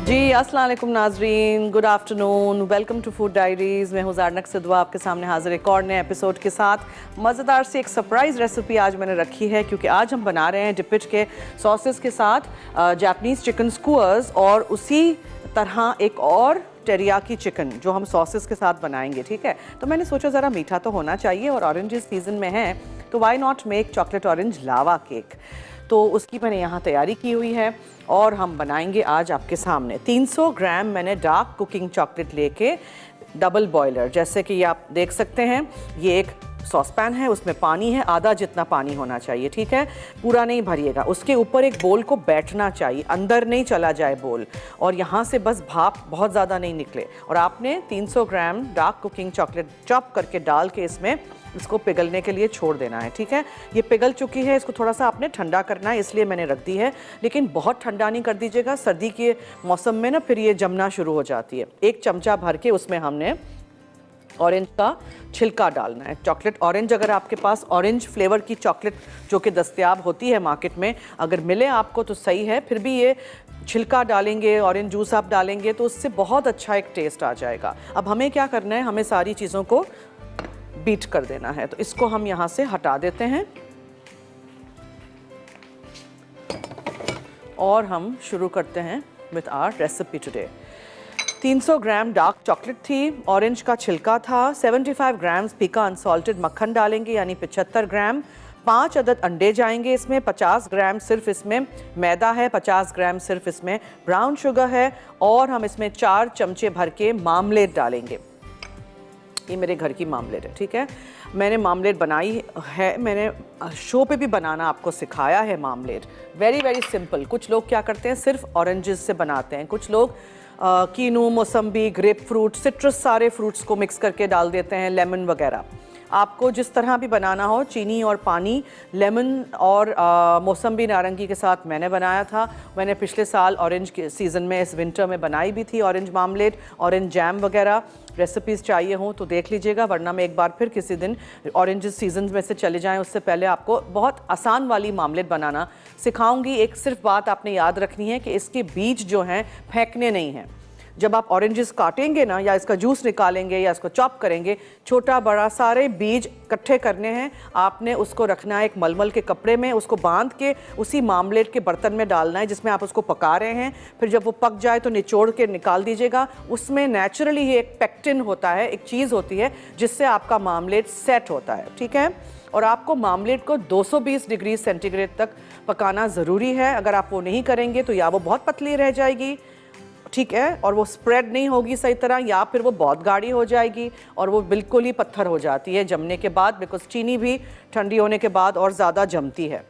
जी अस्सलाम वालेकुम नाजरीन, good afternoon, welcome to Food Diaries. मैं हूँ ज़ारनक सिद्दवा आपके सामने हाजिर एक और नए एपिसोड के साथ। मज़ेदार सी एक सरप्राइज़ रेसिपी आज मैंने रखी है, क्योंकि आज हम बना रहे हैं डिपिट के सॉसेस के साथ जापानीज़ चिकन स्क्यूअर्स, और उसी तरह एक और टेरियाकी चिकन जो हम सॉसेस के साथ बनाएंगे। ठीक है, तो मैंने सोचा ज़रा मीठा तो होना चाहिए, और ऑरेंज सीज़न में है तो why not make chocolate orange lava cake. तो उसकी मैंने यहाँ तैयारी की हुई है और हम बनाएंगे आज आपके सामने। 300 ग्राम मैंने डार्क कुकिंग चॉकलेट लेके डबल बॉयलर, जैसे कि ये आप देख सकते हैं, ये एक सॉस पैन है, उसमें पानी है, आधा जितना पानी होना चाहिए। ठीक है, पूरा नहीं भरिएगा। उसके ऊपर एक बोल को बैठना चाहिए, अंदर नहीं चला जाए बोल, और यहाँ से बस भाप बहुत ज़्यादा नहीं निकले। और आपने 300 gram dark cooking chocolate chop करके डाल के इसमें इसको पिघलने के लिए छोड़ देना है। ठीक है, ये पिघल चुकी है, इसको थोड़ा सा आपने ठंडा करना है, इसलिए मैंने रख दी है। लेकिन बहुत ठंडा नहीं कर दीजिएगा, सर्दी के मौसम में ना फिर ये जमना शुरू हो जाती है। एक चमचा भर के उसमें हमने ऑरेंज का छिलका डालना है। चॉकलेट ऑरेंज, अगर आपके पास ऑरेंज फ्लेवर की चॉकलेट जो कि दस्तयाब होती है मार्केट में, अगर मिले आपको तो सही है। फिर भी ये छिलका डालेंगे, ऑरेंज जूस आप डालेंगे तो उससे बहुत अच्छा एक टेस्ट आ जाएगा। अब हमें क्या करना है, हमें सारी चीज़ों को बीट कर देना है। तो इसको हम यहाँ से हटा देते हैं और हम शुरू करते हैं with our recipe today. 300 gram dark chocolate थी, ऑरेंज का छिलका था, 75 ग्राम्स पीका अनसॉल्टेड मक्खन डालेंगे, यानी 75 ग्राम। 5 अदद अंडे जाएंगे इसमें, 50 ग्राम सिर्फ इसमें मैदा है, 50 ग्राम सिर्फ इसमें ब्राउन शुगर है, और हम इसमें 4 चमचे भर के मार्मलेड डालेंगे। ये मेरे घर की मार्मलेड है। ठीक है, मैंने मार्मलेड बनाई है, मैंने शो पे भी बनाना आपको सिखाया है मार्मलेड। Very very simple. कुछ लोग क्या करते हैं, सिर्फ ऑरेंजेस से बनाते हैं, कुछ लोग कीनू, मौसम्बी, ग्रेप फ्रूट, सिट्रस सारे फ्रूट्स को मिक्स करके डाल देते हैं, लेमन वगैरह। आपको जिस तरह भी बनाना हो, चीनी और पानी, लेमन और मौसम्बी नारंगी के साथ मैंने बनाया था। मैंने पिछले साल ऑरेंज के सीज़न में, इस विंटर में बनाई भी थी ऑरेंज मार्मलेड, ऑरेंज जैम वगैरह। रेसिपीज़ चाहिए हों तो देख लीजिएगा, वरना मैं एक बार फिर किसी दिन ऑरेंज सीजन में से चले जाएं उससे पहले आपको बहुत आसान वाली मार्मलेड बनाना सिखाऊंगी। एक सिर्फ बात आपने याद रखनी है कि इसके बीज जो हैं फेंकने नहीं हैं। जब आप ऑरेंजेस काटेंगे ना, या इसका जूस निकालेंगे या इसको चॉप करेंगे, छोटा बड़ा सारे बीज इकट्ठे करने हैं। आपने उसको रखना है एक मलमल के कपड़े में, उसको बांध के उसी मार्मलेड के बर्तन में डालना है जिसमें आप उसको पका रहे हैं। फिर जब वो पक जाए तो निचोड़ के निकाल दीजिएगा। उसमें नेचुरली ही एक पेक्टिन होता है, एक चीज़ होती है जिससे आपका मार्मलेड सेट होता है। ठीक है, और आपको मार्मलेड को 220 डिग्री सेंटीग्रेड तक पकाना ज़रूरी है। अगर आप वो नहीं करेंगे तो या वो बहुत पतली रह जाएगी, ठीक है, और वो स्प्रेड नहीं होगी सही तरह, या फिर वो बहुत गाढ़ी हो जाएगी और वो बिल्कुल ही पत्थर हो जाती है जमने के बाद, बिकॉज चीनी भी ठंडी होने के बाद और ज़्यादा जमती है।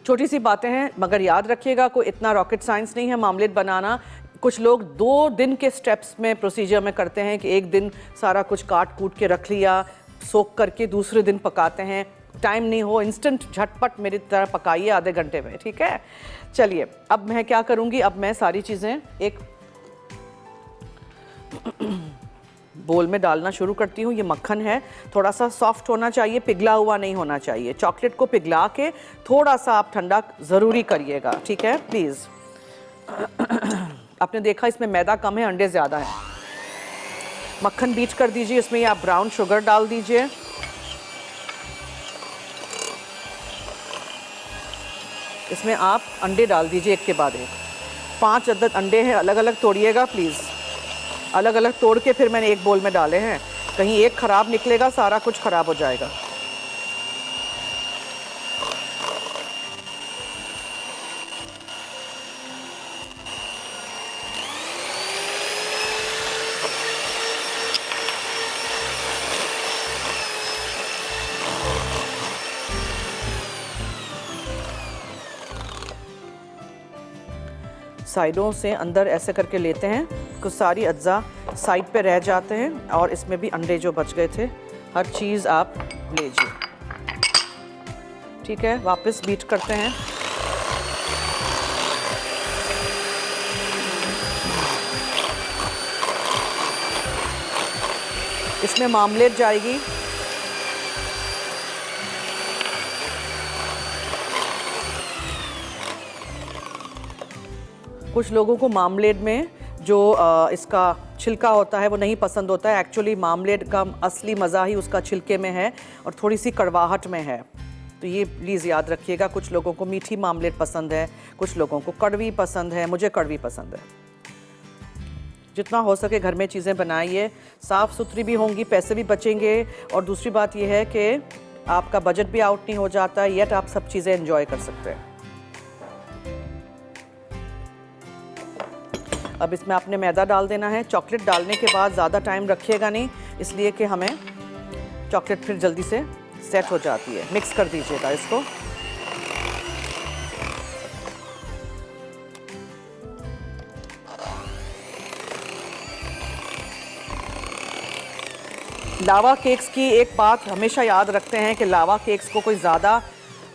छोटी सी बातें हैं, मगर याद रखिएगा कोई इतना रॉकेट साइंस नहीं है मार्मलेड बनाना। कुछ लोग 2 दिन के स्टेप्स में, प्रोसीजर में करते हैं कि एक दिन सारा कुछ काट कूट के रख लिया, सोक करके दूसरे दिन पकाते हैं। टाइम नहीं हो, इंस्टेंट झटपट मेरी तरह पकाइए आधे घंटे में। ठीक है, चलिए अब मैं क्या करूँगी, अब मैं सारी चीज़ें एक बोल में डालना शुरू करती हूँ। ये मक्खन है, थोड़ा सा सॉफ्ट होना चाहिए, पिघला हुआ नहीं होना चाहिए। चॉकलेट को पिघला के थोड़ा सा आप ठंडा ज़रूरी करिएगा। ठीक है, प्लीज़। आपने देखा इसमें मैदा कम है, अंडे ज़्यादा है। मक्खन बीट कर दीजिए, इसमें आप ब्राउन शुगर डाल दीजिए। इसमें आप अंडे डाल दीजिए एक के बाद एक। 5 अदद अंडे हैं, अलग अलग तोड़िएगा प्लीज़, अलग अलग तोड़ के फिर मैंने एक बोल में डाले हैं। कहीं एक ख़राब निकलेगा, सारा कुछ ख़राब हो जाएगा। साइडों से अंदर ऐसे करके लेते हैं, कुछ सारी अज्जा साइड पे रह जाते हैं, और इसमें भी अंडे जो बच गए थे, हर चीज़ आप लीजिए। ठीक है, वापस बीट करते हैं। इसमें मार्मलेड जाएगी, कुछ लोगों को मामलेड में जो इसका छिलका होता है वो नहीं पसंद होता है। एक्चुअली मामलेड का असली मज़ा ही उसका छिलके में है और थोड़ी सी कड़वाहट में है। तो ये प्लीज़ याद रखिएगा। कुछ लोगों को मीठी मामलेड पसंद है, कुछ लोगों को कड़वी पसंद है, मुझे कड़वी पसंद है। जितना हो सके घर में चीज़ें बनाइए, साफ़ सुथरी भी होंगी, पैसे भी बचेंगे और दूसरी बात यह है कि आपका बजट भी आउट नहीं हो जाता है, येट आप सब चीज़ें एंजॉय कर सकते हैं। अब इसमें आपने मैदा डाल देना है। चॉकलेट डालने के बाद ज़्यादा टाइम रखिएगा नहीं, इसलिए कि हमें चॉकलेट फिर जल्दी से सेट हो जाती है। मिक्स कर दीजिएगा इसको। लावा केक्स की एक बात हमेशा याद रखते हैं कि लावा केक्स को कोई ज़्यादा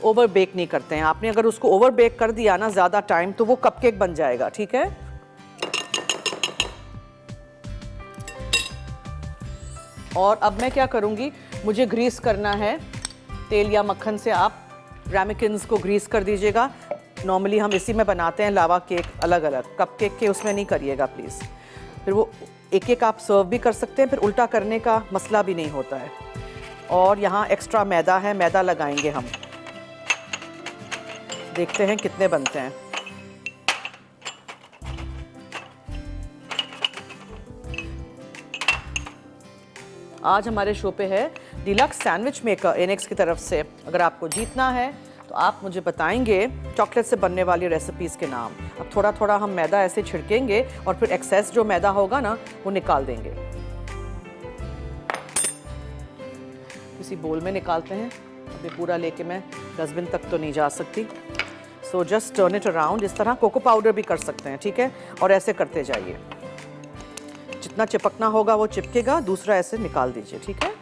ओवर बेक नहीं करते हैं। आपने अगर उसको ओवर बेक कर दिया ना ज़्यादा टाइम, तो वो कपकेक बन जाएगा। ठीक है, और अब मैं क्या करूँगी, मुझे ग्रीस करना है तेल या मक्खन से। आप रैमेकिन्स को ग्रीस कर दीजिएगा। नॉर्मली हम इसी में बनाते हैं लावा केक, अलग अलग कपकेक के उसमें नहीं करिएगा प्लीज़। फिर वो एक एक आप सर्व भी कर सकते हैं, फिर उल्टा करने का मसला भी नहीं होता है। और यहाँ एक्स्ट्रा मैदा है, मैदा लगाएंगे हम। देखते हैं कितने बनते हैं। आज हमारे शो पे है डिलक्स सैंडविच मेकर एनेक्स की तरफ से। अगर आपको जीतना है तो आप मुझे बताएंगे चॉकलेट से बनने वाली रेसिपीज़ के नाम। अब थोड़ा थोड़ा हम मैदा ऐसे छिड़केंगे और फिर एक्सेस जो मैदा होगा ना वो निकाल देंगे। किसी बोल में निकालते हैं। अभी पूरा लेके मैं डस्टबिन तक तो नहीं जा सकती। So just turn it around. इस तरह कोको पाउडर भी कर सकते हैं, ठीक है, और ऐसे करते जाइए। जितना चिपकना होगा वो चिपकेगा, दूसरा ऐसे निकाल दीजिए। ठीक है,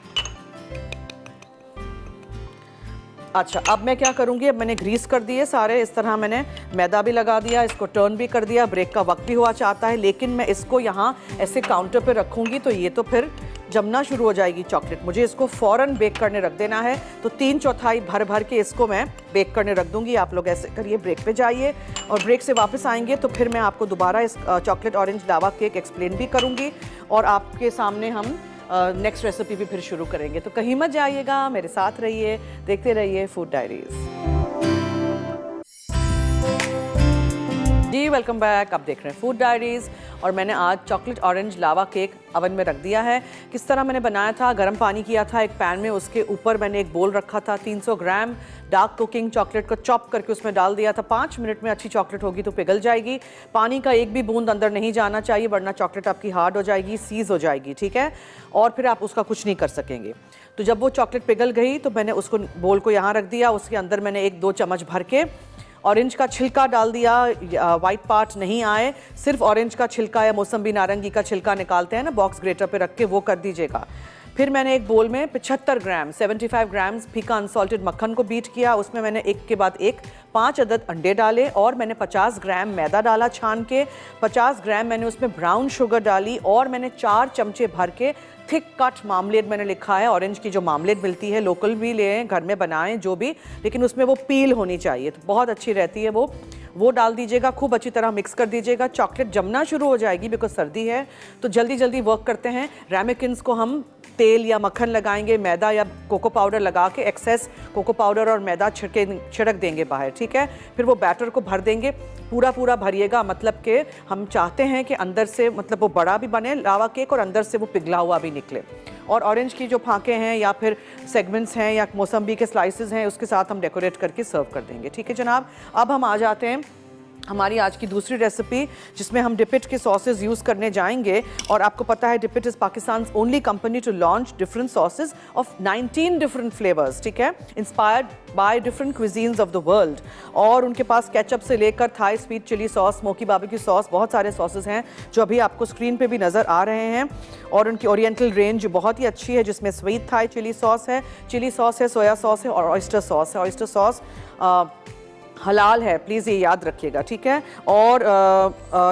अच्छा अब मैं क्या करूंगी, अब मैंने ग्रीस कर दिए सारे। इस तरह मैंने मैदा भी लगा दिया, इसको टर्न भी कर दिया। ब्रेक का वक्त भी हुआ चाहता है, लेकिन मैं इसको यहाँ ऐसे काउंटर पे रखूंगी तो ये तो फिर जमना शुरू हो जाएगी चॉकलेट। मुझे इसको फ़ौरन बेक करने रख देना है, तो 3/4 भर भर के इसको मैं बेक करने रख दूंगी। आप लोग ऐसे करिए, ब्रेक पे जाइए और ब्रेक से वापस आएंगे तो फिर मैं आपको दोबारा इस chocolate orange lava cake explain भी करूंगी और आपके सामने हम नेक्स्ट रेसिपी भी फिर शुरू करेंगे। तो कहीं मत जाइएगा, मेरे साथ रहिए, देखते रहिए फूड डायरीज। जी वेलकम बैक। आप देख रहे हैं फूड डायरीज़ और मैंने आज chocolate orange lava cake oven में रख दिया है। किस तरह मैंने बनाया था, गर्म पानी किया था एक पैन में, उसके ऊपर मैंने एक बोल रखा था। 300 ग्राम डार्क कुकिंग चॉकलेट को चॉप करके उसमें डाल दिया था। 5 मिनट में अच्छी चॉकलेट होगी तो पिघल जाएगी। पानी का एक भी बूंद अंदर नहीं जाना चाहिए, वरना चॉकलेट आपकी हार्ड हो जाएगी, सीज हो जाएगी। ठीक है, और फिर आप उसका कुछ नहीं कर सकेंगे। तो जब वो चॉकलेट पिघल गई तो मैंने उसको बोल को यहाँ रख दिया। उसके अंदर मैंने 1-2 चम्मच भर के ऑरेंज का छिलका डाल दिया। वाइट पार्ट नहीं आए, सिर्फ ऑरेंज का छिलका या मौसम्बी नारंगी का छिलका निकालते हैं ना बॉक्स ग्रेटर पे रख के, वो कर दीजिएगा। फिर मैंने एक बोल में 75 ग्राम 75 ग्राम्स फीका अनसॉल्टेड मक्खन को बीट किया। उसमें मैंने एक के बाद एक 5 अदद अंडे डाले और मैंने 50 ग्राम मैदा डाला छान के। 50 ग्राम मैंने उसमें ब्राउन शुगर डाली और मैंने 4 चमचे भर के थिक कट मामलेट मैंने लिखा है। ऑरेंज की जो मामलेट मिलती है, लोकल भी लें, घर में बनाएं जो भी, लेकिन उसमें वो पील होनी चाहिए, तो बहुत अच्छी रहती है वो डाल दीजिएगा। खूब अच्छी तरह मिक्स कर दीजिएगा। चॉकलेट जमना शुरू हो जाएगी बिकॉज सर्दी है, तो जल्दी जल्दी वर्क करते हैं। रैमेकिन्स को हम तेल या मक्खन लगाएंगे, मैदा या कोको पाउडर लगा के एक्सेस कोको पाउडर और मैदा छिड़क देंगे बाहर। ठीक है, फिर वो बैटर को भर देंगे। पूरा पूरा भरिएगा, मतलब कि हम चाहते हैं कि अंदर से, मतलब वो बड़ा भी बने लावा केक और अंदर से वो पिघला हुआ भी निकले। और ऑरेंज की जो फांके हैं या फिर सेगमेंट्स हैं या मौसम्बी के स्लाइसेस हैं, उसके साथ हम डेकोरेट करके सर्व कर देंगे। ठीक है जनाब, अब हम आ जाते हैं हमारी आज की दूसरी रेसिपी, जिसमें हम डिपिट के सॉसेज यूज़ करने जाएंगे। और आपको पता है Dipitt is Pakistan's only company to launch different sauces of 19 different flavours. ठीक है, inspired by different cuisines of the world. और उनके पास केचप से लेकर Thai sweet chilli sauce, smoky barbecue sauce, बहुत सारे सॉसेज हैं जो अभी आपको स्क्रीन पे भी नज़र आ रहे हैं। और उनकी ओरिएंटल रेंज बहुत ही अच्छी है, जिसमें स्वीट थाई चिली सॉस है, सोया सॉस है और ऑयस्टर सॉस है। ऑयस्टर सॉस हलाल है, प्लीज़ ये याद रखिएगा। ठीक है, और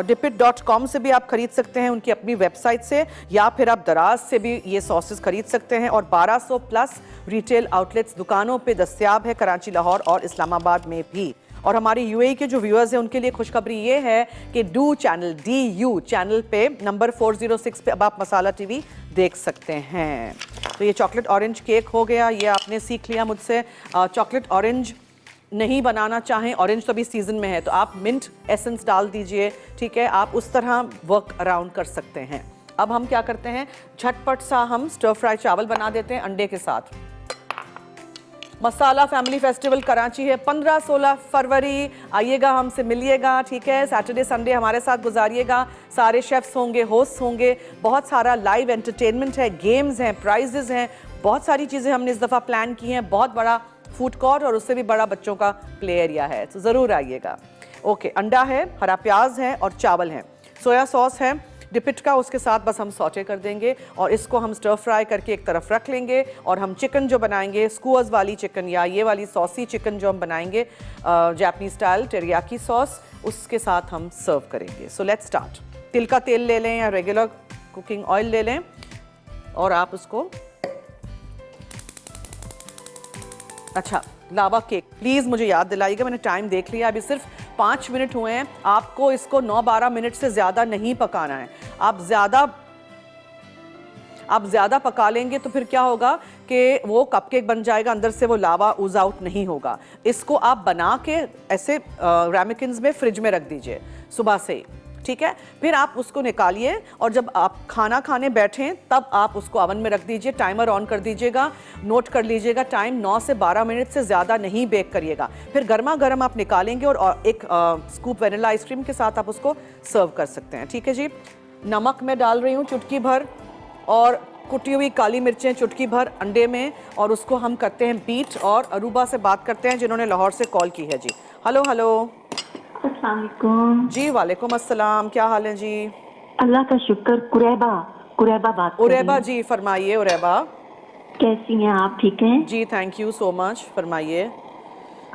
dipit.com से भी आप खरीद सकते हैं, उनकी अपनी वेबसाइट से, या फिर आप दराज से भी ये सॉसेस खरीद सकते हैं। और 1200 प्लस रिटेल आउटलेट्स दुकानों पे दस्तयाब है, कराची, लाहौर और इस्लामाबाद में भी। और हमारे यूएई के जो व्यूअर्स हैं उनके लिए खुशखबरी ये है कि डू चैनल DU चैनल पे नंबर 406 पे अब आप मसाला टीवी देख सकते हैं। तो ये चॉकलेट ऑरेंज केक हो गया, ये आपने सीख लिया मुझसे। चॉकलेट ऑरेंज नहीं बनाना चाहें, ऑरेंज तो अभी सीजन में है, तो आप मिंट एसेंस डाल दीजिए, ठीक है, आप उस तरह वर्क अराउंड कर सकते हैं। अब हम क्या करते हैं, झटपट सा हम स्टर फ्राई चावल बना देते हैं अंडे के साथ। मसाला फैमिली फेस्टिवल कराची है 15-16 फरवरी, आइएगा, हमसे मिलिएगा, ठीक है। सैटरडे संडे हमारे साथ गुजारिएगा, सारे शेफ्स होंगे, होस्ट होंगे, बहुत सारा लाइव एंटरटेनमेंट है, गेम्स हैं, प्राइजेस हैं, बहुत सारी चीज़ें हमने इस दफ़ा प्लान की हैं, बहुत बड़ा फूड कोर्ट और उससे भी बड़ा बच्चों का प्ले एरिया है, तो ज़रूर आइएगा। ओके, अंडा है, हरा प्याज है और चावल हैं, सोया सॉस है डिपिट का, उसके साथ बस हम सॉटे कर देंगे और इसको हम स्टर फ्राई करके एक तरफ रख लेंगे। और हम चिकन जो बनाएंगे, स्कूअर्स वाली चिकन या ये वाली सॉसी चिकन जो हम बनाएंगे जापानीज स्टाइल टेरियाकी सॉस, उसके साथ हम सर्व करेंगे। So let's start. तिल का तेल ले लें या रेगुलर कुकिंग ऑयल ले लें और आप उसको, अच्छा लावा केक प्लीज़ मुझे याद दिलाइएगा, मैंने टाइम देख लिया, अभी सिर्फ 5 मिनट हुए हैं। आपको इसको 9-12 मिनट से ज़्यादा नहीं पकाना है। आप ज़्यादा पका लेंगे तो फिर क्या होगा कि वो कपकेक बन जाएगा, अंदर से वो लावा ऊज आउट नहीं होगा। इसको आप बना के ऐसे रैमिकिन्स में फ्रिज में रख दीजिए सुबह से ही, ठीक है। फिर आप उसको निकालिए और जब आप खाना खाने बैठें तब आप उसको ओवन में रख दीजिए, टाइमर ऑन कर दीजिएगा, नोट कर लीजिएगा टाइम, 9 से 12 मिनट से ज़्यादा नहीं बेक करिएगा। फिर गर्मा गर्म आप निकालेंगे और एक स्कूप वनीला आइसक्रीम के साथ आप उसको सर्व कर सकते हैं, ठीक है जी। नमक मैं डाल रही हूँ चुटकी भर और कुटी हुई काली मिर्चें चुटकी भर अंडे में, और उसको हम करते हैं बीट। और अरूबा से बात करते हैं जिन्होंने लाहौर से कॉल की है जी। Hello hello. अस्सलाम वालेकुम। जी वालेकुम अस्सलाम, क्या हाल है जी? अल्लाह का शुक्र। कुरैबा बात कर रही उरैबा हूँ। जी, फरमाइए उरैबा। कैसी हैं आप? ठीक हैं जी थैंक यू सो मच, फरमाइए।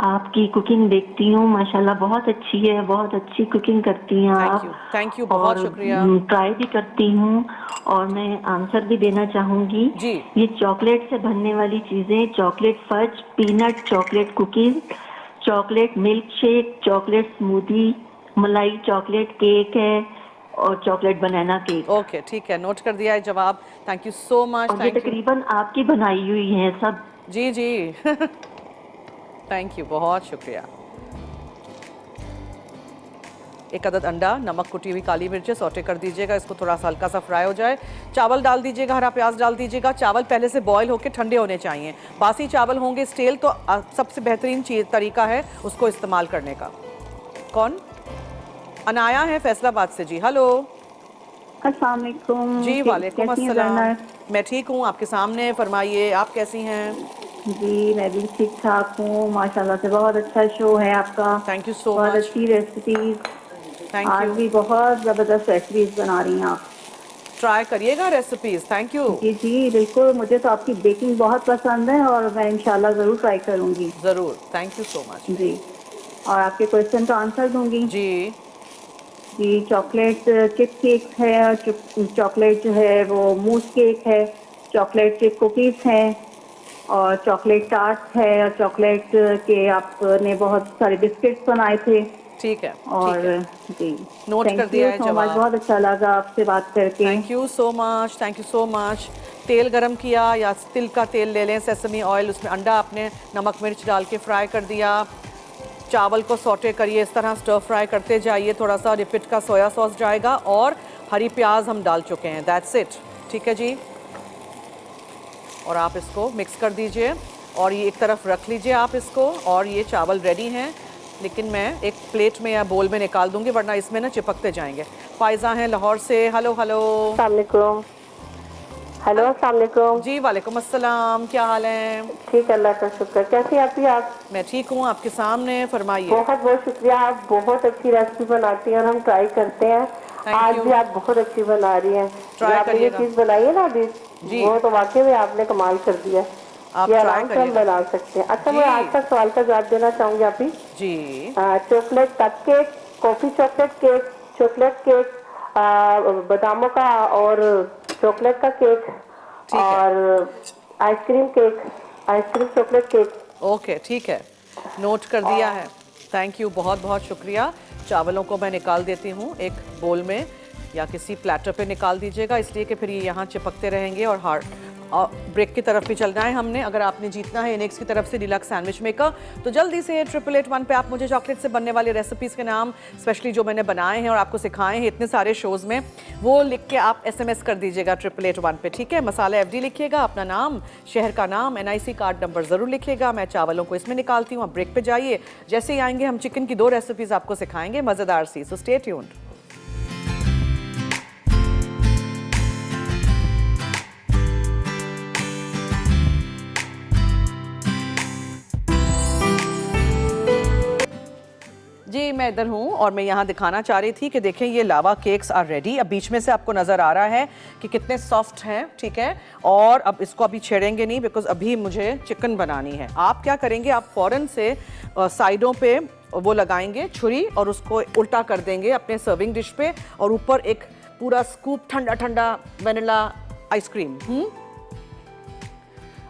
आपकी कुकिंग देखती हूँ, माशाल्लाह बहुत अच्छी है, बहुत अच्छी कुकिंग करती हैं आप। थैंक यू, बहुत शुक्रिया। ट्राई भी करती हूँ और मैं आंसर भी देना चाहूँगी जी। ये चॉकलेट से बनने वाली चीज़ें, chocolate fudge, peanut chocolate cookies, chocolate milk shake, chocolate smoothie, मलाई चॉकलेट केक है और चॉकलेट बनाना केक। ओके ठीक है, नोट कर दिया है जवाब। Thank you so much. और ये तकरीबन आपकी बनाई हुई है सब। जी जी थैंक यू, बहुत शुक्रिया। एक अदद अंडा, नमक, कुटी हुई काली मिर्चें सौटे कर दीजिएगा, इसको थोड़ा सा हल्का सा फ्राई हो जाए। चावल डाल दीजिएगा, हरा प्याज डाल दीजिएगा। चावल पहले से बॉयल होकर ठंडे होने चाहिए, बासी चावल होंगे स्टेल तो सबसे बेहतरीन तरीका है उसको इस्तेमाल करने का। कौन? अनाया है फैसलाबाद से जी। हेलो। अस्सलाम वालेकुम। जी वालेकुम अस्सलाम, मैं ठीक हूँ, आपके सामने, फरमाइए आप कैसी हैं? जी मैं भी ठीक ठाक हूँ, माशाल्लाह से बहुत अच्छा शो है आपका। थैंक यू सो बहुत मच। अच्छी रेसिपीज, थैंक आज यू। भी बहुत ज़बरदस्त रेसिपीज बना रही हैं आप। ट्राई करिएगा रेसिपीज। Thank you. जी जी बिल्कुल, मुझे तो आपकी बेकिंग बहुत पसंद है और मैं इंशाल्लाह ज़रूर ट्राई करूँगी। ज़रूर, थैंक यू सो मच। जी, और आपके क्वेश्चन का आंसर दूंगी। जी जी, चॉकलेट चिप केक है, चॉकलेट जो है वो मूस केक है, चॉकलेट चिप कुकीज़ हैं और चॉकलेट टार्ट है, और चॉकलेट के आपने बहुत सारे बिस्किट्स बनाए थे। ठीक है, और ठीक है। जी नोट कर दिया है जवाब। बहुत अच्छा लगा आपसे बात करके। Thank you so much, thank you so much. तेल गरम किया या तिल का तेल ले लें, सेसमी ऑयल, उसमें अंडा आपने नमक मिर्च डाल के फ्राई कर दिया। चावल को सौटे करिए, इस तरह स्टर फ्राई करते जाइए, थोड़ा सा रिपिट का सोया सॉस जाएगा और हरी प्याज हम डाल चुके हैं, दैट्स इट। ठीक है जी, और आप इसको मिक्स कर दीजिए और ये एक तरफ रख लीजिए आप इसको। और ये चावल रेडी हैं, लेकिन मैं एक प्लेट में या बोल में निकाल दूंगी वरना इसमें ना चिपकते जाएंगे। फायजा हैं लाहौर से। Hello hello. अस्सलाम वालेकुम। हेलो अस्सलाम वालेकुम। जी वालेकुम अस्सलाम, क्या हाल है? ठीक, अल्लाह का शुक्र। कैसी आती आप? मैं ठीक हूँ, आपके सामने, फरमाइए। बहुत बहुत शुक्रिया, आप बहुत अच्छी रेसिपी बनाती हैं और हम ट्राई करते हैं। आज भी आप बहुत अच्छी बना रही हैं। आपने ये चीज़ बनाई है ना अभी, वो तो वाकई में आपने कमाल कर दिया। ये आराम से हम बना सकते हैं। अच्छा, मैं आज का सवाल का जवाब देना चाहूँगी आप ही जी। Chocolate cupcake, coffee chocolate cake, chocolate cake, बादामों का और चॉकलेट का केक, और ice cream cake, ice cream chocolate cake. Okay ठीक है, नोट कर दिया है। थैंक यू, बहुत बहुत शुक्रिया। चावलों को मैं निकाल देती हूँ एक बोल में या किसी प्लेटर पे निकाल दीजिएगा, इसलिए कि फिर ये यहाँ चिपकते रहेंगे और हार्ड। ब्रेक की तरफ भी चलना है हमने। अगर आपने जीतना है इनेक्स की तरफ से डिलक्स सैंडविच मेकर, तो जल्दी से 8881 पे आप मुझे चॉकलेट से बनने वाली रेसिपीज़ के नाम, स्पेशली जो मैंने बनाए हैं और आपको सिखाए हैं इतने सारे शोज़ में, वो लिख के आप SMS कर दीजिएगा 8881 पे, ठीक है। मसाला FD लिखिएगा, अपना नाम, शहर का नाम, NIC कार्ड नंबर ज़रूर लिखिएगा। मैं चावलों को इसमें निकालती हूँ। आप ब्रेक पे जाइए, जैसे ही आएंगे हम चिकन की 2 रेसिपीज़ आपको सिखाएंगे मज़ेदार सी। So stay tuned. जी मैं इधर हूँ और मैं यहाँ दिखाना चाह रही थी कि देखें ये लावा केक्स आर रेडी। अब बीच में से आपको नज़र आ रहा है कि कितने सॉफ्ट हैं, ठीक है। और अब इसको अभी छेड़ेंगे नहीं बिकॉज अभी मुझे चिकन बनानी है। आप क्या करेंगे, आप फ़ौरन से साइडों पे वो लगाएंगे छुरी और उसको उल्टा कर देंगे अपने सर्विंग डिश पे, और ऊपर एक पूरा स्कूप ठंडा ठंडा वनीला आइसक्रीम।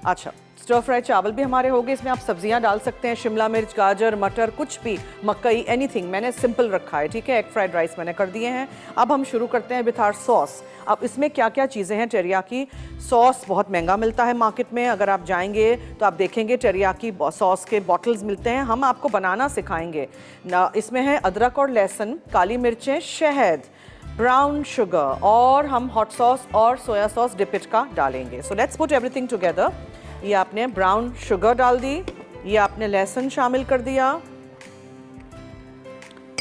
अच्छा, स्टर फ्राई चावल भी हमारे हो गए। इसमें आप सब्जियां डाल सकते हैं, शिमला मिर्च, गाजर, मटर, कुछ भी, मकई, एनीथिंग। मैंने सिंपल रखा है, ठीक है। एग फ्राइड राइस मैंने कर दिए हैं। अब हम शुरू करते हैं विथ आवर सॉस। अब इसमें क्या क्या चीज़ें हैं। टेरियाकी सॉस बहुत महंगा मिलता है मार्केट में, अगर आप जाएंगे तो आप देखेंगे टेरियाकी सॉस के बॉटल्स मिलते हैं। हम आपको बनाना सिखाएंगे ना। इसमें है अदरक और लहसुन, काली मिर्चें, शहद, ब्राउन शुगर, और हम हॉट सॉस और सोया सॉस डिपिट का डालेंगे। So let's put everything together. ये आपने ब्राउन शुगर डाल दी, ये आपने लहसुन शामिल कर दिया,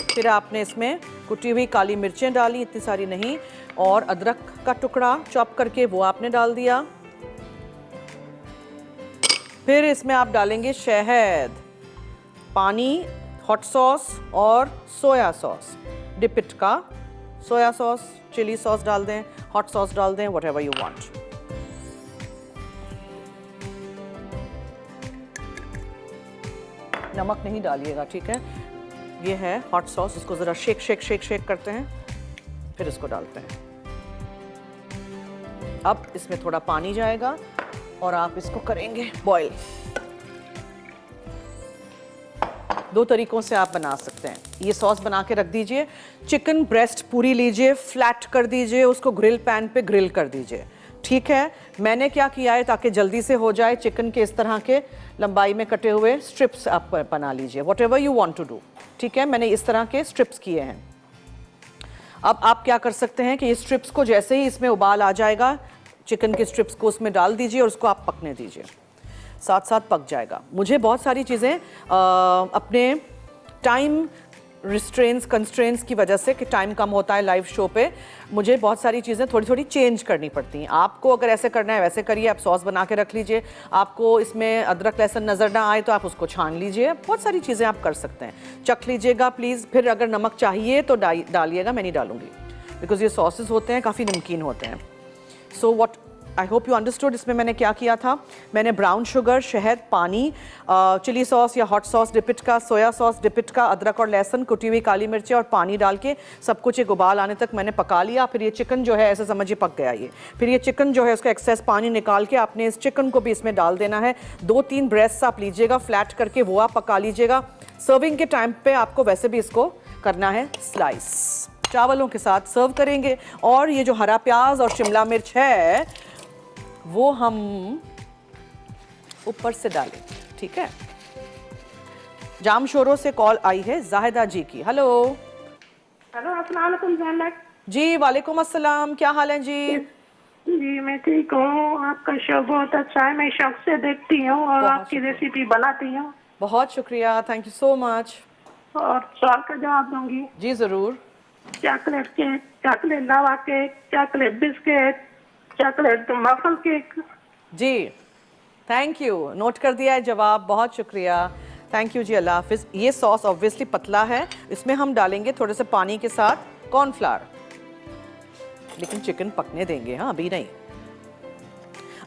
फिर आपने इसमें कुटी हुई काली मिर्चें डाली, इतनी सारी नहीं, और अदरक का टुकड़ा चॉप करके वो आपने डाल दिया। फिर इसमें आप डालेंगे शहद, पानी, हॉट सॉस और सोया सॉस डिपिट का। सोया सॉस, चिली सॉस डाल दें, हॉट सॉस डाल दें, व्हाटएवर यू वांट। नमक नहीं डालिएगा, ठीक है। ये है हॉट सॉस, इसको ज़रा शेक शेक शेक शेक करते हैं, फिर इसको डालते हैं। अब इसमें थोड़ा पानी जाएगा और आप इसको करेंगे बॉईल। 2 तरीक़ों से आप बना सकते हैं। ये सॉस बना के रख दीजिए। चिकन ब्रेस्ट पूरी लीजिए, फ्लैट कर दीजिए, उसको ग्रिल पैन पे ग्रिल कर दीजिए, ठीक है। मैंने क्या किया है ताकि जल्दी से हो जाए, चिकन के इस तरह के लंबाई में कटे हुए स्ट्रिप्स आप बना लीजिए, whatever you want to do, ठीक है। मैंने इस तरह के स्ट्रिप्स किए हैं। अब आप क्या कर सकते हैं कि ये स्ट्रिप्स को जैसे ही इसमें उबाल आ जाएगा, चिकन के स्ट्रिप्स को उसमें डाल दीजिए और उसको आप पकने दीजिए, साथ साथ पक जाएगा। मुझे बहुत सारी चीज़ें अपने टाइम कंस्ट्रेंट्स की वजह से, कि टाइम कम होता है लाइव शो पे, मुझे बहुत सारी चीज़ें थोड़ी थोड़ी चेंज करनी पड़ती हैं। आपको अगर ऐसे करना है वैसे करिए, आप सॉस बना के रख लीजिए। आपको इसमें अदरक लहसुन नज़र ना आए तो आप उसको छान लीजिए। बहुत सारी चीज़ें आप कर सकते हैं। चख लीजिएगा प्लीज़। फिर अगर नमक चाहिए तो डालिएगा, मैं नहीं डालूंगी बिकॉज ये सॉसेस होते हैं काफ़ी नमकीन होते हैं। So what I hope you understood. इसमें मैंने क्या किया था, मैंने ब्राउन शुगर, शहद, पानी, चिली सॉस या हॉट सॉस डिपिट का, सोया सॉस डिपिट का, अदरक और लहसुन, कुटी हुई काली मिर्चें और पानी डाल के सब कुछ एक उबाल आने तक मैंने पका लिया। फिर ये चिकन जो है ऐसे समझिए पक गया ये। फिर ये चिकन जो है उसका एक्सेस पानी निकाल के आपने इस चिकन को भी इसमें डाल देना है। 2-3 ब्रेस्ट आप लीजिएगा फ्लैट करके, वो आप पका लीजिएगा। सर्विंग के टाइम पे आपको वैसे भी इसको करना है स्लाइस, चावलों के साथ सर्व करेंगे। और ये जो हरा प्याज और शिमला मिर्च है वो हम ऊपर से डालें, ठीक है। जाम शोरों से कॉल आई है जाहिदा जी की। हेलो हेलो, अस्सलाम वालेकुम ज़ैनब जी। वालेकुम अस्सलाम, क्या हाल है जी? जी मैं ठीक हूँ। आपका शो बहुत अच्छा है, मैं शौक से देखती हूँ और आपकी रेसिपी बनाती हूँ। बहुत शुक्रिया, थैंक यू सो मच। और सवाल का जवाब दूंगी जी ज़रूर। Chocolate cake, chocolate lava cake, chocolate biscuit, chocolate muffle cake. जी थैंक यू, नोट कर दिया है जवाब, बहुत शुक्रिया, थैंक यू जी, अल्लाह हाफिज़। ये सॉस ऑब्वियसली पतला है, इसमें हम डालेंगे थोड़े से पानी के साथ कॉर्नफ्लावर, लेकिन चिकन पकने देंगे, हाँ अभी नहीं।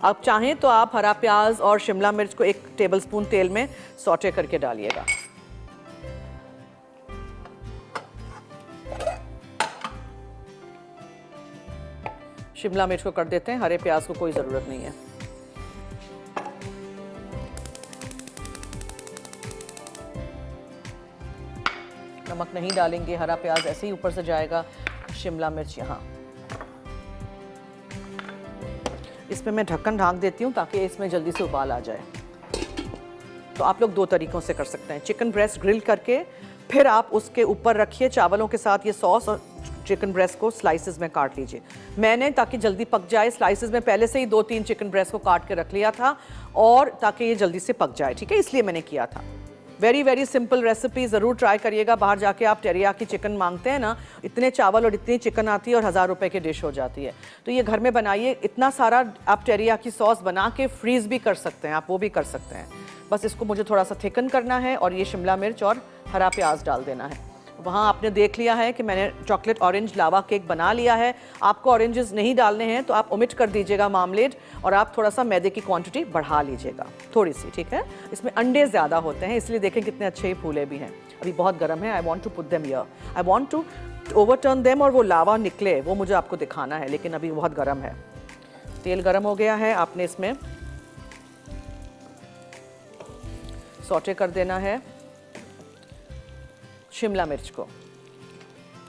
आप चाहें तो आप हरा प्याज और शिमला मिर्च को 1 टेबलस्पून तेल में सौटे करके डालिएगा। शिमला मिर्च को कर देते हैं, हरे प्याज को कोई ज़रूरत नहीं है। नमक नहीं डालेंगे, हरा प्याज ऐसे ही ऊपर से जाएगा, शिमला मिर्च यहाँ। इसमें मैं ढक्कन ढाँक देती हूँ ताकि इसमें जल्दी से उबाल आ जाए। तो आप लोग 2 तरीक़ों से कर सकते हैं। चिकन ब्रेस्ट ग्रिल करके फिर आप उसके ऊपर रखिए चावलों के साथ ये सॉस, और चिकन ब्रेस्ट को स्लाइसेस में काट लीजिए। मैंने ताकि जल्दी पक जाए स्लाइसेस में पहले से ही 2-3 चिकन ब्रेस्ट को काट के रख लिया था, और ताकि ये जल्दी से पक जाए, ठीक है, इसलिए मैंने किया था। वेरी सिंपल रेसिपी, ज़रूर ट्राई करिएगा। बाहर जाके आप टेरियाकी चिकन मांगते हैं ना, इतने चावल और इतनी चिकन आती है और 1000 रुपए की डिश हो जाती है। तो ये घर में बनाइए। इतना सारा आप टेरियाकी सॉस बना के फ्रीज़ भी कर सकते हैं, आप वो भी कर सकते हैं। बस इसको मुझे थोड़ा सा थिकन करना है और ये शिमला मिर्च और हरा प्याज डाल देना है। वहाँ आपने देख लिया है कि मैंने चॉकलेट ऑरेंज लावा केक बना लिया है। आपको ऑरेंजेस नहीं डालने हैं तो आप ओमिट कर दीजिएगा मार्मलेड, और आप थोड़ा सा मैदे की क्वांटिटी बढ़ा लीजिएगा थोड़ी सी, ठीक है। इसमें अंडे ज़्यादा होते हैं, इसलिए देखें कितने अच्छे ही फूले भी हैं। अभी बहुत गर्म है। I want to put them here, I want to overturn them, और वो लावा निकले वो मुझे आपको दिखाना है, लेकिन अभी बहुत गर्म है। तेल गर्म हो गया है, आपने इसमें सौटे कर देना है शिमला मिर्च को।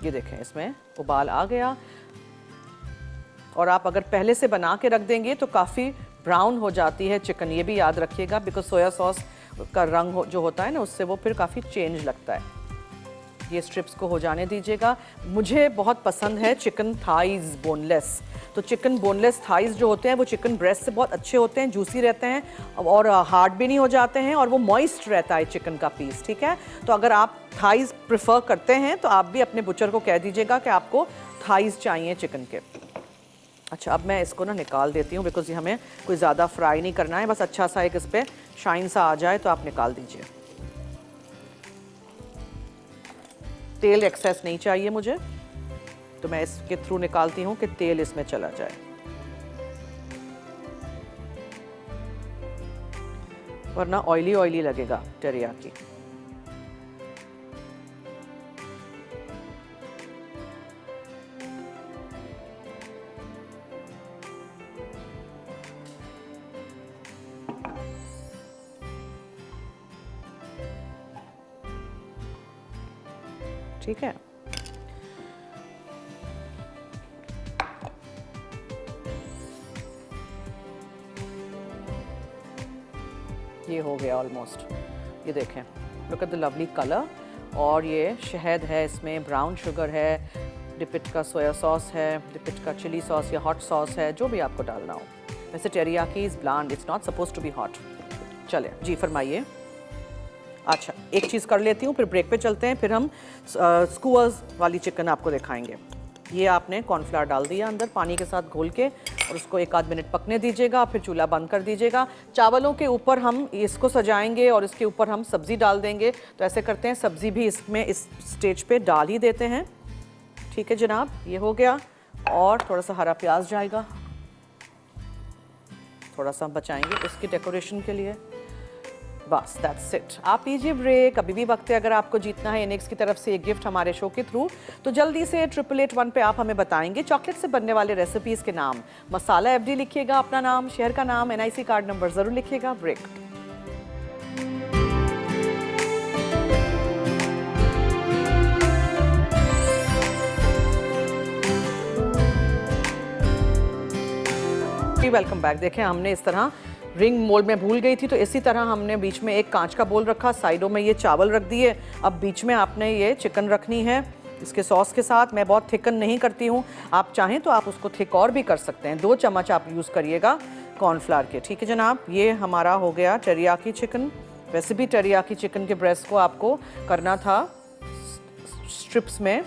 ये देखें इसमें उबाल आ गया, और आप अगर पहले से बना के रख देंगे तो काफ़ी ब्राउन हो जाती है चिकन, ये भी याद रखिएगा, बिकॉज सोया सॉस का रंग जो होता है ना, उससे वो फिर काफ़ी चेंज लगता है। ये स्ट्रिप्स को हो जाने दीजिएगा। मुझे बहुत पसंद है चिकन थाइज़ बोनलेस। तो चिकन बोनलेस थाइज़ जो होते हैं वो चिकन ब्रेस्ट से बहुत अच्छे होते हैं, जूसी रहते हैं और हार्ड भी नहीं हो जाते हैं, और वो मॉइस्ट रहता है चिकन का पीस, ठीक है। तो अगर आप थाइज़ प्रेफर करते हैं तो आप भी अपने बुचर को कह दीजिएगा कि आपको थाइज़ चाहिए चिकन के। अच्छा, अब मैं इसको ना निकाल देती हूँ, बिकॉज ये हमें कोई ज़्यादा फ्राई नहीं करना है, बस अच्छा सा एक इस पर शाइन सा आ जाए तो आप निकाल दीजिए। तेल एक्सेस नहीं चाहिए मुझे, तो मैं इसके थ्रू निकालती हूँ कि तेल इसमें चला जाए। वरना ऑयली ऑयली लगेगा टेरियाकी। ठीक है, ये हो गया ऑलमोस्ट। ये देखें, look at the lovely colour, और ये शहद है इसमें, ब्राउन शुगर है, डिपिट का सोया सॉस है, डिपिट का चिली सॉस या हॉट सॉस है, जो भी आपको डालना हो। वैसे teriyaki is bland, it's not suppose to be hot. चले जी, फरमाइए। अच्छा, एक चीज़ कर लेती हूँ, फिर ब्रेक पे चलते हैं, फिर हम स्कूअर्स वाली चिकन आपको दिखाएंगे। ये आपने कॉर्नफ्लावर डाल दिया अंदर पानी के साथ घोल के, और उसको 1-8 मिनट पकने दीजिएगा, फिर चूल्हा बंद कर दीजिएगा। चावलों के ऊपर हम इसको सजाएंगे और इसके ऊपर हम सब्ज़ी डाल देंगे। तो ऐसे करते हैं, सब्ज़ी भी इसमें इस स्टेज पे डाल ही देते हैं। ठीक है जनाब, ये हो गया, और थोड़ा सा हरा प्याज जाएगा, थोड़ा सा बचाएंगे उसकी डेकोरेशन के लिए। बस दैट्स इट। आप लीजिए ब्रेक, अभी भी वक्त है। अगर आपको जीतना है इनेक्स की तरफ से एक गिफ्ट हमारे शो के थ्रू, तो जल्दी से 8881 पे आप हमें बताएंगे चॉकलेट से बनने वाले रेसिपीज़ के नाम। मसाला FD लिखिएगा, अपना नाम, शहर का नाम, NIC कार्ड नंबर ज़रूर लिखिएगा। ब्रेक। Welcome back. देखें, हमने इस तरह रिंग मोल्ड में भूल गई थी, तो इसी तरह हमने बीच में एक कांच का बोल रखा, साइडों में ये चावल रख दिए। अब बीच में आपने ये चिकन रखनी है इसके सॉस के साथ। मैं बहुत थिकन नहीं करती हूँ, आप चाहें तो आप उसको थिक और भी कर सकते हैं। 2 चम्मच आप यूज़ करिएगा कॉर्नफ्लावर के। ठीक है जनाब, ये हमारा हो गया टेरियाकी चिकन। वैसे भी टेरियाकी चिकन के ब्रेस्ट को आपको करना था स्ट्रिप्स में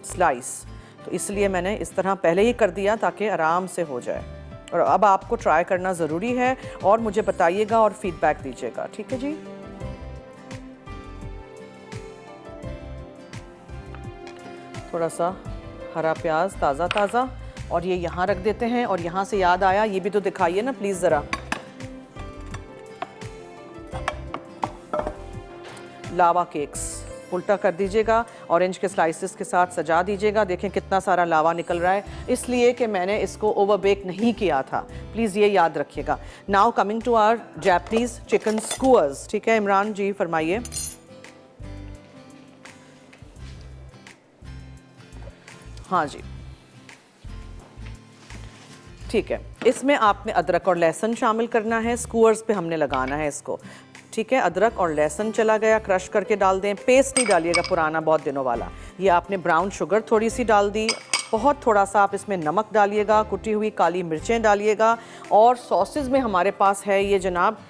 स्लाइस, तो इसलिए मैंने इस तरह पहले ही कर दिया ताकि आराम से हो जाए। और अब आपको ट्राई करना ज़रूरी है, और मुझे बताइएगा और फीडबैक दीजिएगा। ठीक है जी। थोड़ा सा हरा प्याज ताज़ा, और ये यहाँ रख देते हैं। और यहाँ से याद आया, ये भी तो दिखाइए ना प्लीज़ ज़रा। लावा केक्स उल्टा कर दीजिएगा, ऑरेंज के स्लाइसेस के साथ सजा दीजिएगा। देखें कितना सारा लावा निकल रहा है, इसलिए कि मैंने इसको ओवर बेक नहीं किया था। प्लीज़ ये याद रखिएगा। Now coming to our Japanese chicken skewers. ठीक है इमरान जी, फरमाइए। हाँ जी, ठीक है। इसमें आपने अदरक और लहसुन शामिल करना है, स्कूअर्स पे हमने लगाना है इसको, ठीक है। अदरक और लहसुन चला गया, क्रश करके डाल दें, पेस्ट नहीं डालिएगा पुराना बहुत दिनों वाला। ये आपने ब्राउन शुगर थोड़ी सी डाल दी, बहुत थोड़ा सा आप इसमें नमक डालिएगा, कुटी हुई काली मिर्चें डालिएगा, और सॉसेज में हमारे पास है ये जनाब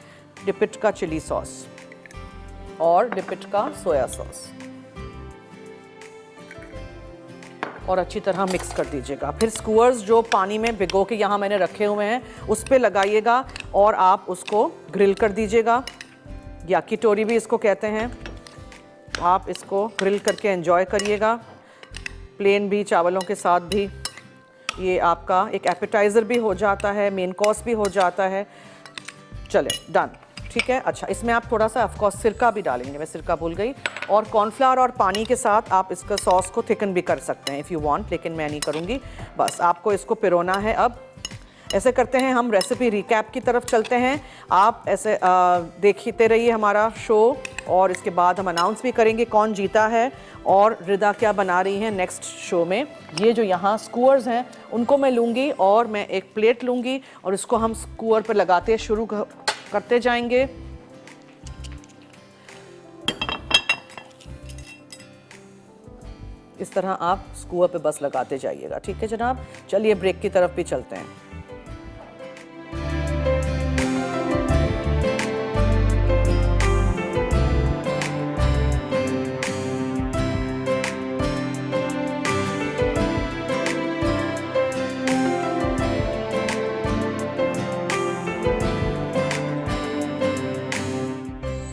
डिपिट का चिली सॉस और डिपिट का सोया सॉस, और अच्छी तरह मिक्स कर दीजिएगा। फिर स्कूअर्स जो पानी में भिगो के यहाँ मैंने रखे हुए हैं उस पर लगाइएगा और आप उसको ग्रिल कर दीजिएगा, याकीटोरी भी इसको कहते हैं। आप इसको ग्रिल करके एंजॉय करिएगा, प्लेन भी, चावलों के साथ भी। ये आपका एक एपेटाइज़र भी हो जाता है, मेन कोर्स भी हो जाता है। चले, डन, ठीक है। अच्छा, इसमें आप थोड़ा सा ऑफकोर्स सिरका भी डालेंगे, मैं सिरका भूल गई। और कॉर्नफ्लावर और पानी के साथ आप इसका सॉस को थिकन भी कर सकते हैं इफ़ यू वांट, लेकिन मैं नहीं करूँगी। बस आपको इसको पिरोना है। अब ऐसे करते हैं, हम रेसिपी रिकैप की तरफ चलते हैं। आप ऐसे देखते रहिए हमारा शो, और इसके बाद हम अनाउंस भी करेंगे कौन जीता है और रिदा क्या बना रही हैं नेक्स्ट शो में। ये जो यहाँ स्कूअर्स हैं उनको मैं लूँगी और मैं एक प्लेट लूँगी और इसको हम स्कूअर पर लगाते शुरू करते जाएंगे। इस तरह आप स्कूअर पे बस लगाते जाइएगा, ठीक है जनाब। चलिए ब्रेक की तरफ भी चलते हैं।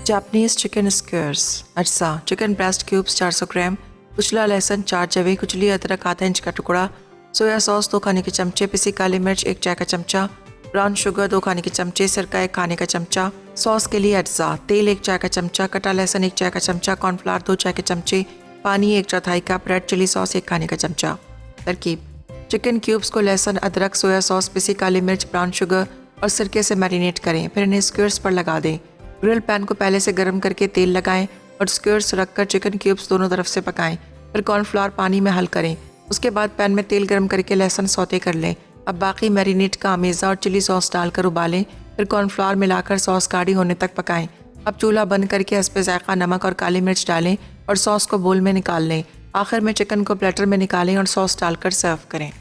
जापनीज़ चिकन स्क्वेयर्स, अज्जा चिकन ब्रेस्ट क्यूब्स 400 ग्राम, कुचला लहसुन 4 जवे, कुचली अदरक आधा इंच का टुकड़ा, सोया सॉस 2 खाने के चमचे, पिसी काली मिर्च 1 चाय का चमचा, ब्राउन शुगर 2 खाने के चमचे, सिरका 1 खाने का चमचा, सॉस के लिए अज्जा, तेल 1 चाय का चमचा, कटा लहसुन 1 चाय का चमचा, कॉर्नफ्लावर 2 चाय के चमचे, पानी 1/4 कप, रेड चिली सॉस 1 खाने का चमचा। तरकीब: चिकन क्यूब्स को लहसुन, अदरक, सोया सॉस, पिसी काली मिर्च, ब्राउन शुगर और सिरके से मैरिनेट करें, फिर इन्हें स्क्वेयर्स पर लगा दें। ग्रिल पैन को पहले से गर्म करके तेल लगाएं और स्क्वेयर्स रखकर चिकन क्यूब्स दोनों तरफ से पकाएं, फिर कॉर्नफ्लावर पानी में हल करें। उसके बाद पैन में तेल गर्म करके लहसुन सौते कर लें। अब बाकी मैरिनेट का अमेज़ा और चिली सॉस डालकर उबालें, फिर कॉर्नफ्लावर मिलाकर सॉस गाढ़ी होने तक पकाएं। अब चूल्हा बंद करके हस्बे ज़ायक़ा नमक और काली मिर्च डालें और सॉस को बोल में निकाल लें। आखिर में चिकन को प्लेटर में निकालें और सॉस डालकर सर्व करें।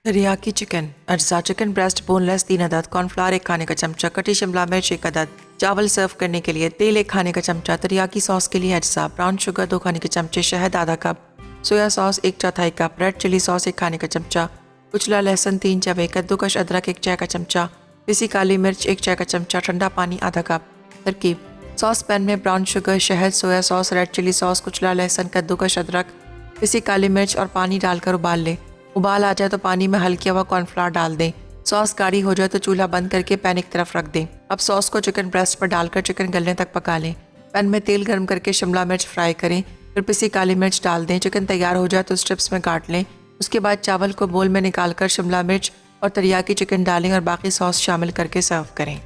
रियाकी चिकन, अज्जा चिकन ब्रेस्ट बोनलेस 3 अदद, कॉर्नफ्लावर 1 खाने का चमचा, कटी शिमला मिर्च 1 अदद, चावल सर्व करने के लिए तेल 1 खाने का चमचा, तरियाकी सॉस के लिए अज्जा, ब्राउन शुगर 2 खाने के चमचे, शहद आधा cup, soya sauce 1/4 cup, red chilli sauce 1 खाने का चमचा, कुचला लहसुन 3 जवे, कद्दूकश अदरक 1 चाय का चमचा, पिसी काली मिर्च 1 चाय का चमचा, ठंडा पानी आधा कप। तरकीब: सॉस पैन में ब्राउन शुगर, शहद, soya sauce, red chilli sauce, कुचला लहसुन, कद्दूकश अदरक, पिसी काली मिर्च और पानी डालकर उबाल लें। उबाल आ जाए तो पानी में हल्का हुआ कॉर्नफ्लावर डाल दें। सॉस गाढ़ी हो जाए तो चूल्हा बंद करके पैन एक तरफ रख दें। अब सॉस को चिकन ब्रेस्ट पर डालकर चिकन गलने तक पका लें। पैन में तेल गर्म करके शिमला मिर्च फ्राई करें, फिर पिसी काली मिर्च डाल दें। चिकन तैयार हो जाए तो स्ट्रिप्स में काट लें। उसके बाद चावल को बोल में निकालकर शिमला मिर्च और तरियाकी चिकन डालें और बाकी सॉस शामिल करके सर्व करें।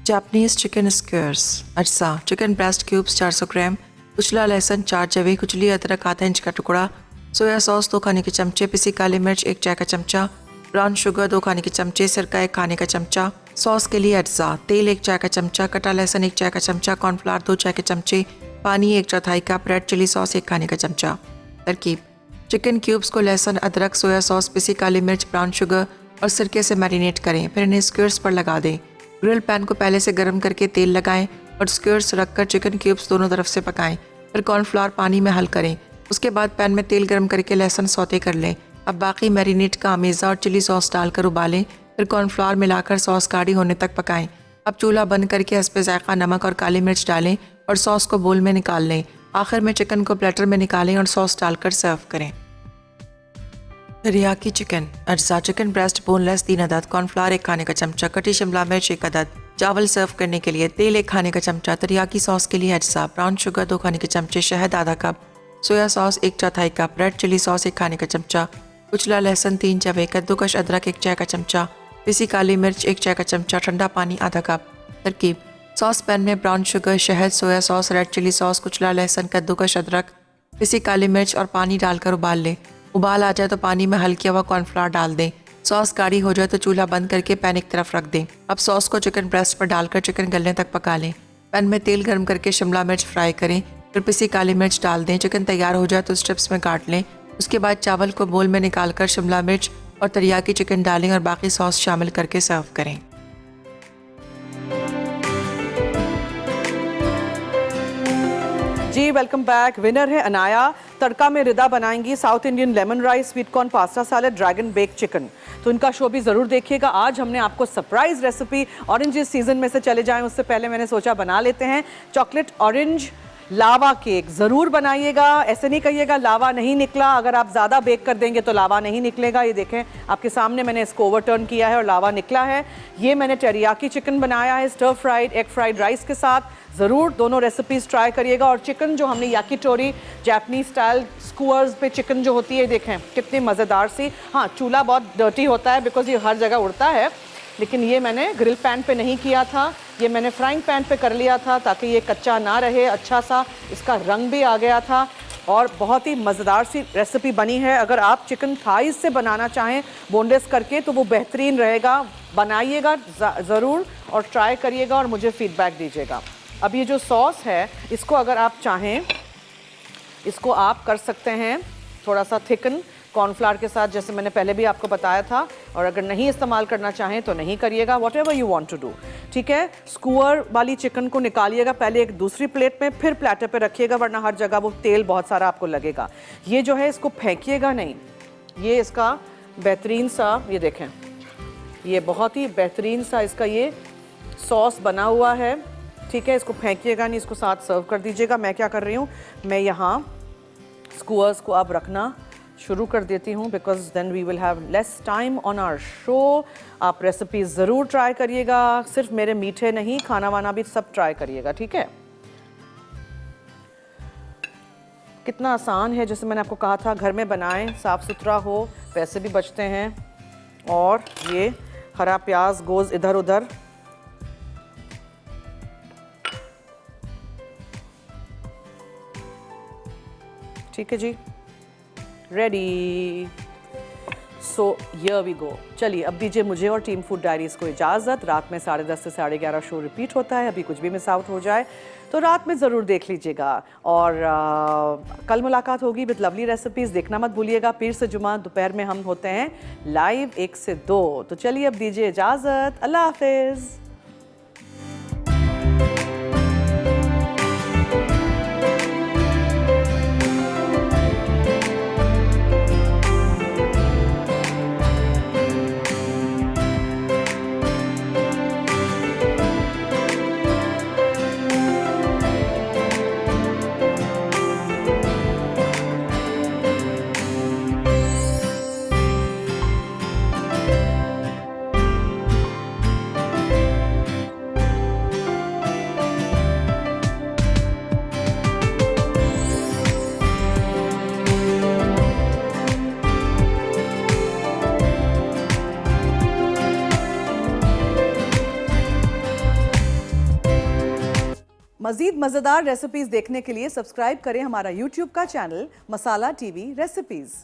जापनीज़ चिकन स्क्वेयर्स, अज्जा चिकन ब्रेस्ट क्यूब्स 400 ग्राम, कुचला लहसुन 4 जवे, कुचली अदरक आधा इंच का टुकड़ा, सोया सॉस 2 खाने के चमचे, पिसी काली मिर्च 1 चाय का चमचा, ब्राउन शुगर 2 खाने के चमचे, सिरका 1 खाने का चमचा, सॉस के लिए अज्जा, तेल 1 चाय का चमचा, कटा लहसुन 1 चाय का चमचा, कॉर्नफ्लावर 2 चाय के चमचे, पानी 1/4 कप, रेड चिली सॉस 1 खाने का चमचा। तरकीब: चिकन क्यूब्स को लहसुन, अदरक, सोया सॉस, पिसी काली मिर्च, ब्राउन शुगर और सिरके से मैरिनेट करें, फिर इन्हें स्क्वेयर्स पर लगा दें। ग्रिल पैन को पहले से गर्म करके तेल लगाएं और स्क्वेयर्स रखकर चिकन क्यूब्स दोनों तरफ से पकाएं, फिर कॉर्नफ्लावर पानी में हल करें। उसके बाद पैन में तेल गर्म करके लहसुन सौते कर लें। अब बाकी मैरिनेट का अमेज़ा और चिली सॉस डालकर उबालें, फिर कॉर्नफ्लावर मिलाकर सॉस गाढ़ी होने तक पकाएं। अब चूल्हा बंद करके हस्बे ज़ायक़ा नमक और काली मिर्च डालें और सॉस को बोल में निकाल लें। आखिर में चिकन को प्लेटर में निकालें और सॉस डालकर सर्व करें। रियाकी चिकन, अज्जा चिकन ब्रेस्ट बोनलेस 3 अदद, कॉर्नफ्लावर 1 खाने का चमचा, कटी शिमला मिर्च 1 अदद, चावल सर्व करने के लिए तेल 1 खाने का चमचा, तरियाकी सॉस के लिए अज्जा, ब्राउन शुगर 2 खाने के चमचे, शहद आधा cup, soya sauce 1/4 cup, red chilli sauce 1 खाने का चमचा, कुचला लहसुन 3 चवे, कद्दूकस अदरक 1 चाय का चमचा, पिसी काली मिर्च 1 चाय का चमचा, ठंडा पानी आधा कप। तरकीब: सॉस पैन में ब्राउन शुगर, शहद, soya sauce, red chilli sauce, कुचला लहसुन, कद्दूकस अदरक, पिसी काली मिर्च और पानी डालकर उबाल लें। उबाल आ जाए तो पानी में हल्की हवा कॉर्नफ्लावर डाल दें। सॉस गाढ़ी हो जाए तो चूल्हा बंद करके पैन एक तरफ रख दें। अब सॉस को चिकन ब्रेस्ट पर डालकर चिकन गलने तक पका लें। पैन में तेल गर्म करके शिमला मिर्च फ्राई करें, फिर पिसी काली मिर्च डाल दें। चिकन तैयार हो जाए तो स्ट्रिप्स में काट लें। उसके बाद चावल को बोल में निकालकर शिमला मिर्च और तरियाकी चिकन डालें और बाकी सॉस शामिल करके सर्व करें। जी वेलकम बैक। विनर है अनाया। तड़का में रिदा बनाएंगी South Indian lemon rice, sweet corn pasta salad, dragon bake chicken. तो इनका शो भी ज़रूर देखिएगा। आज हमने आपको सरप्राइज रेसिपी, ऑरेंज सीजन में से चले जाएं उससे पहले मैंने सोचा बना लेते हैं चॉकलेट ऑरेंज लावा केक। ज़रूर बनाइएगा, ऐसे नहीं कहिएगा लावा नहीं निकला। अगर आप ज़्यादा बेक कर देंगे तो लावा नहीं निकलेगा। ये देखें आपके सामने मैंने इसको ओवरटर्न किया है और लावा निकला है। ये मैंने टेरियाकी चिकन बनाया है stir fried egg fried rice के साथ। ज़रूर दोनों रेसिपीज़ ट्राई करिएगा। और चिकन जो हमने याकीटोरी जापानीज स्टाइल स्क्यूअर्स पे चिकन जो होती है देखें कितनी मज़ेदार सी। हाँ चूल्हा बहुत डर्टी होता है बिकॉज ये हर जगह उड़ता है, लेकिन ये मैंने ग्रिल पैन पे नहीं किया था, ये मैंने फ्राइंग पैन पे कर लिया था ताकि ये कच्चा ना रहे। अच्छा सा इसका रंग भी आ गया था और बहुत ही मज़ेदार सी रेसिपी बनी है। अगर आप चिकन थाइज से बनाना चाहें बोनलेस करके तो वो बेहतरीन रहेगा। बनाइएगा ज़रूर और ट्राई करिएगा और मुझे फीडबैक दीजिएगा। अब ये जो सॉस है इसको अगर आप चाहें इसको आप कर सकते हैं थोड़ा सा थिकन कॉर्नफ्लावर के साथ, जैसे मैंने पहले भी आपको बताया था। और अगर नहीं इस्तेमाल करना चाहें तो नहीं करिएगा, whatever you want to do. ठीक है, स्क्यूअर वाली चिकन को निकालिएगा पहले एक दूसरी प्लेट में, फिर प्लेटर पे रखिएगा वरना हर जगह वो तेल बहुत सारा आपको लगेगा। ये जो है इसको फेंकिएगा नहीं, ये इसका बेहतरीन सा, ये देखें ये बहुत ही बेहतरीन सा इसका ये सॉस बना हुआ है। ठीक है, इसको फेंकिएगा नहीं, इसको साथ सर्व कर दीजिएगा। मैं क्या कर रही हूँ, मैं यहाँ स्क्यूअर्स को अब रखना शुरू कर देती हूँ because then we will have less time on our show. आप रेसिपी ज़रूर ट्राई करिएगा, सिर्फ मेरे मीठे नहीं खाना वाना भी सब ट्राई करिएगा। ठीक है, कितना आसान है, जैसे मैंने आपको कहा था घर में बनाएं, साफ़ सुथरा हो, पैसे भी बचते हैं। और ये हरा प्याज गोज़ इधर उधर। ठीक है जी, ready. So here we go. चलिए अब दीजिए मुझे और टीम फूड डायरीज को इजाज़त। रात में 10:30 से 11:30 शो रिपीट होता है। अभी कुछ भी मिस आउट हो जाए तो रात में ज़रूर देख लीजिएगा। और कल मुलाकात होगी विद लवली रेसिपीज़। देखना मत भूलिएगा। पीर से जुमा दोपहर में हम होते हैं लाइव 1 से 2। तो चलिए अब दीजिए इजाज़त। अल्लाह हाफिज़। मज़ीद मज़ेदार रेसिपीज़ देखने के लिए सब्सक्राइब करें हमारा YouTube का चैनल मसाला टीवी रेसिपीज़।